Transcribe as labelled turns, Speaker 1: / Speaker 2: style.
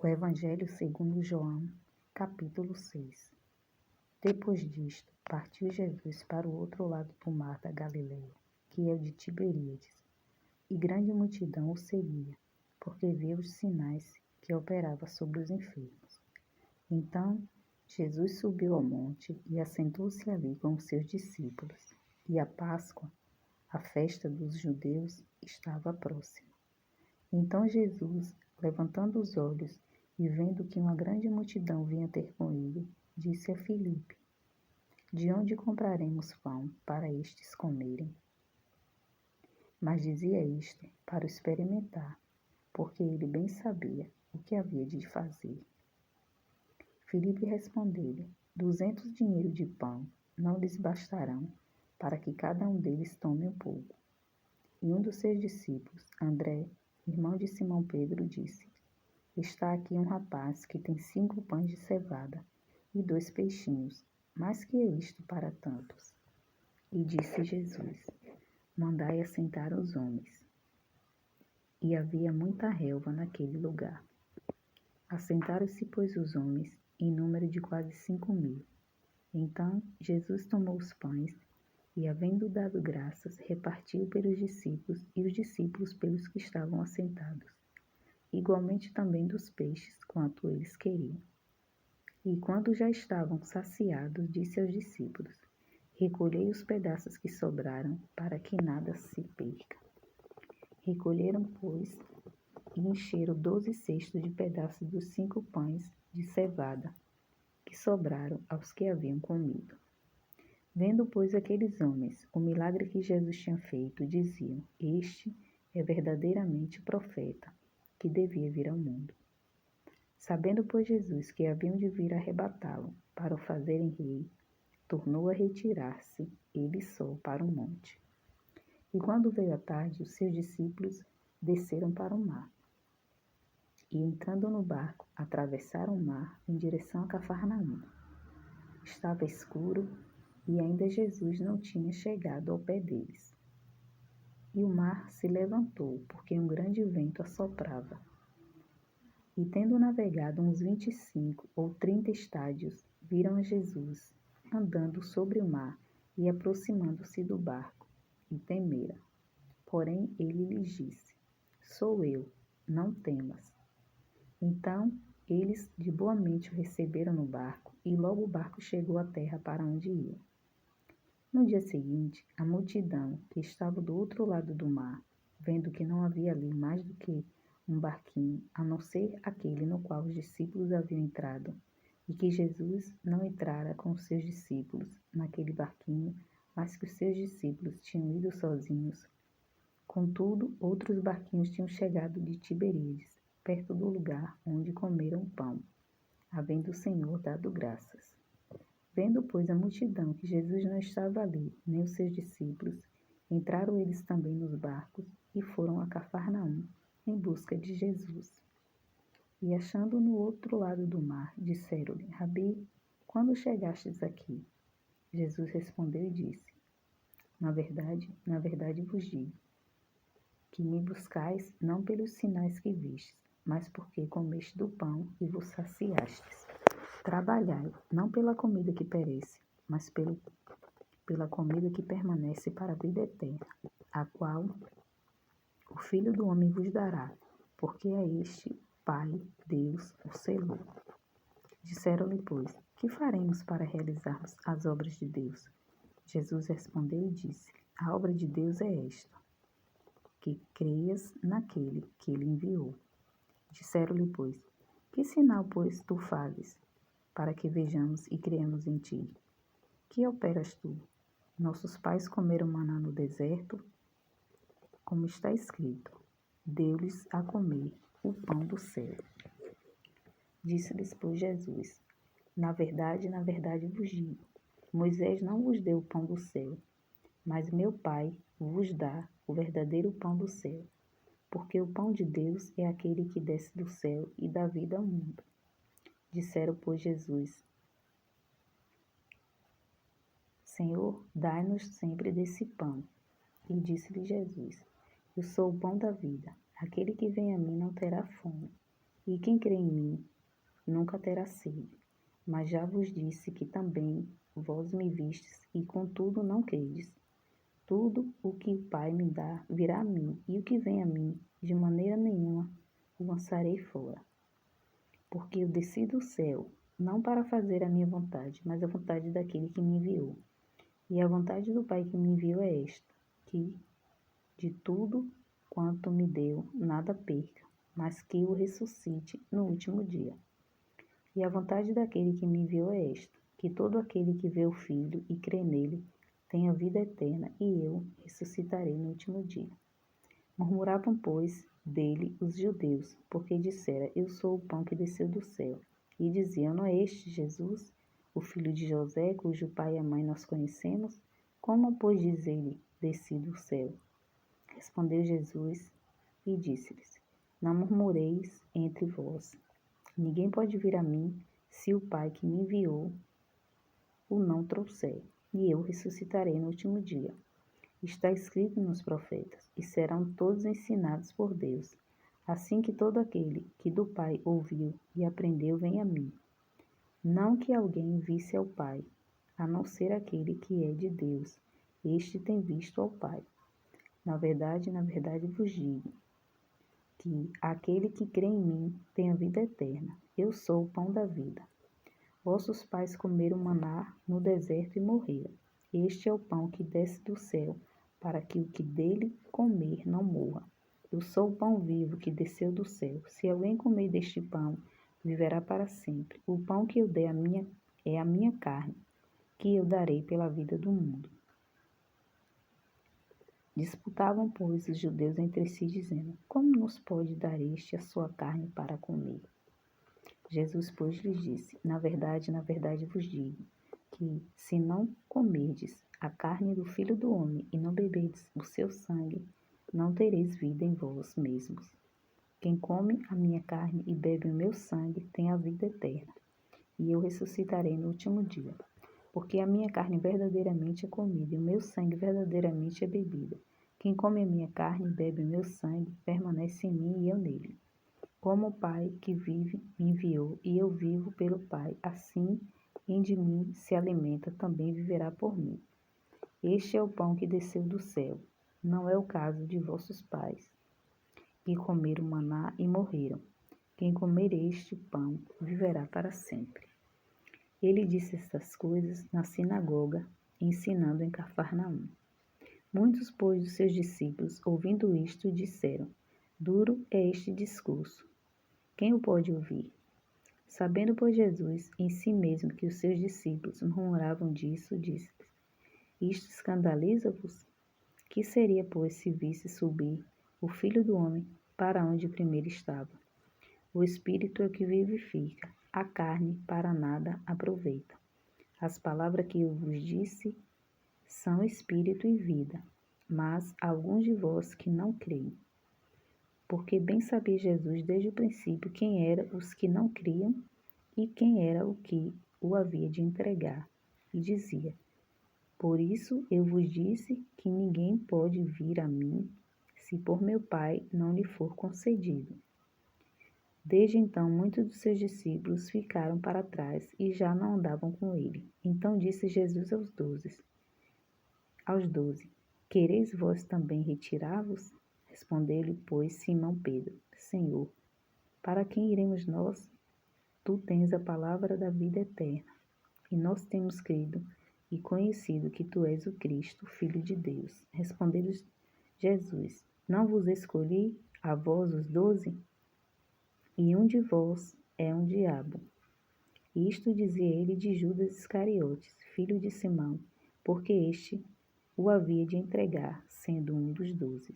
Speaker 1: O Evangelho segundo João, capítulo 6. Depois disto, partiu Jesus para o outro lado do mar da Galileia, que é o de Tiberíades, e grande multidão o seguia, porque via os sinais que operava sobre os enfermos. Então, Jesus subiu ao monte e assentou-se ali com os seus discípulos, e a Páscoa, a festa dos judeus, estava próxima. Então Jesus, levantando os olhos e vendo que uma grande multidão vinha ter com ele, disse a Filipe: De onde compraremos pão para estes comerem? Mas dizia isto para o experimentar, porque ele bem sabia o que havia de fazer. Filipe respondeu-lhe: 200 dinheiros de pão não lhes bastarão para que cada um deles tome um pouco. E um dos seus discípulos, André, irmão de Simão Pedro, disse: Está aqui um rapaz que tem 5 pães de cevada e 2 peixinhos, mas que é isto para tantos? E disse Jesus: Mandai assentar os homens. E havia muita relva naquele lugar. Assentaram-se, pois, os homens, em número de quase 5.000. Então Jesus tomou os pães e, havendo dado graças, repartiu pelos discípulos e os discípulos pelos que estavam assentados. Igualmente também dos peixes, quanto eles queriam. E quando já estavam saciados, disse aos discípulos: Recolhei os pedaços que sobraram, para que nada se perca. Recolheram, pois, e encheram 12 cestos de pedaços dos 5 pães de cevada, que sobraram aos que haviam comido. Vendo, pois, aqueles homens o milagre que Jesus tinha feito, diziam: Este é verdadeiramente o profeta, que devia vir ao mundo. Sabendo, pois, Jesus que haviam de vir arrebatá-lo para o fazerem rei, tornou a retirar-se, ele só, para o monte. E quando veio a tarde, os seus discípulos desceram para o mar. E entrando no barco, atravessaram o mar em direção a Cafarnaum. Estava escuro e ainda Jesus não tinha chegado ao pé deles. E o mar se levantou, porque um grande vento assoprava. E tendo navegado uns 25 ou 30 estádios, viram a Jesus, andando sobre o mar e aproximando-se do barco, e temeram. Porém ele lhes disse: Sou eu, não temas. Então eles de boa mente o receberam no barco, e logo o barco chegou à terra para onde iam. No dia seguinte, a multidão, que estava do outro lado do mar, vendo que não havia ali mais do que um barquinho, a não ser aquele no qual os discípulos haviam entrado, e que Jesus não entrara com os seus discípulos naquele barquinho, mas que os seus discípulos tinham ido sozinhos. Contudo, outros barquinhos tinham chegado de Tiberíades, perto do lugar onde comeram pão, havendo o Senhor dado graças. Vendo, pois, a multidão que Jesus não estava ali, nem os seus discípulos, entraram eles também nos barcos e foram a Cafarnaum em busca de Jesus. E achando no outro lado do mar, disseram-lhe: Rabi, quando chegastes aqui? Jesus respondeu e disse: na verdade vos digo, que me buscais não pelos sinais que vistes, mas porque comeste do pão e vos saciastes. Trabalhai, não pela comida que perece, mas pela comida que permanece para a vida eterna, a qual o Filho do Homem vos dará, porque a este Pai, Deus, o selou. Disseram-lhe, pois: Que faremos para realizarmos as obras de Deus? Jesus respondeu e disse: A obra de Deus é esta, que creias naquele que ele enviou. Disseram-lhe, pois: Que sinal, pois, tu fazes, para que vejamos e creamos em ti? Que operas tu? Nossos pais comeram maná no deserto, como está escrito: Deu-lhes a comer o pão do céu. Disse-lhes, pois, Jesus: na verdade vos digo, Moisés não vos deu o pão do céu, mas meu Pai vos dá o verdadeiro pão do céu, porque o pão de Deus é aquele que desce do céu e dá vida ao mundo. Disseram, pois, Jesus: Senhor, dai-nos sempre desse pão. E disse-lhe Jesus: Eu sou o pão da vida. Aquele que vem a mim não terá fome, E quem crê em mim nunca terá sede. Mas já vos disse que também vós me vistes, e contudo não credes. Tudo o que o Pai me dá virá a mim, e o que vem a mim, de maneira nenhuma o lançarei fora. Porque eu desci do céu, não para fazer a minha vontade, mas a vontade daquele que me enviou. E a vontade do Pai que me enviou é esta, que de tudo quanto me deu, nada perca, mas que o ressuscite no último dia. E a vontade daquele que me enviou é esta, que todo aquele que vê o Filho e crê nele tenha vida eterna, e eu ressuscitarei no último dia. Murmuravam, pois, dele os judeus, porque dissera, eu sou o pão que desceu do céu. E diziam, não é este Jesus, o filho de José, cujo pai e a mãe nós conhecemos? Como, pois, diz ele, desci do céu? Respondeu Jesus e disse-lhes, não murmureis entre vós. Ninguém pode vir a mim, se o Pai que me enviou o não trouxer, e eu ressuscitarei no último dia. Está escrito nos profetas, e serão todos ensinados por Deus. Assim que todo aquele que do Pai ouviu e aprendeu vem a mim. Não que alguém visse ao Pai, a não ser aquele que é de Deus. Este tem visto ao Pai. Na verdade vos digo, que aquele que crê em mim tem a vida eterna. Eu sou o pão da vida. Vossos pais comeram maná no deserto e morreram. Este é o pão que desce do céu, para que o que dele comer não morra. Eu sou o pão vivo que desceu do céu. Se alguém comer deste pão, viverá para sempre. O pão que eu dei é a minha carne, que eu darei pela vida do mundo. Disputavam, pois, os judeus entre si, dizendo, como nos pode dar este a sua carne para comer? Jesus, pois, lhes disse, na verdade vos digo, que se não comerdes a carne do Filho do Homem e não beberdes o seu sangue, não tereis vida em vós mesmos. Quem come a minha carne e bebe o meu sangue tem a vida eterna, e eu ressuscitarei no último dia. Porque a minha carne verdadeiramente é comida, e o meu sangue verdadeiramente é bebida. Quem come a minha carne e bebe o meu sangue, permanece em mim e eu nele. Como o Pai que vive me enviou, e eu vivo pelo Pai, assim quem de mim se alimenta também viverá por mim. Este é o pão que desceu do céu. Não é o caso de vossos pais, que comeram maná e morreram. Quem comer este pão viverá para sempre. Ele disse estas coisas na sinagoga, ensinando em Cafarnaum. Muitos, pois, dos seus discípulos, ouvindo isto, disseram, duro é este discurso. Quem o pode ouvir? Sabendo, pois, Jesus em si mesmo que os seus discípulos murmuravam disso, disse-lhes, isto escandaliza-vos? Que seria, pois, se visse subir o Filho do Homem para onde primeiro estava? O Espírito é o que vivifica, a carne para nada aproveita. As palavras que eu vos disse são Espírito e vida, mas há alguns de vós que não creem. Porque bem sabia Jesus desde o princípio quem eram os que não criam e quem era o que o havia de entregar. E dizia, por isso eu vos disse que ninguém pode vir a mim, se por meu Pai não lhe for concedido. Desde então, muitos dos seus discípulos ficaram para trás e já não andavam com ele. Então disse Jesus aos 12, quereis vós também retirar-vos? Respondeu-lhe, pois, Simão Pedro, Senhor, para quem iremos nós? Tu tens a palavra da vida eterna, e nós temos crido e conhecido que tu és o Cristo, Filho de Deus. Respondeu-lhes Jesus, não vos escolhi a vós os 12? E um de vós é um diabo. Isto dizia ele de Judas Iscariotes, filho de Simão, porque este o havia de entregar, sendo um dos 12.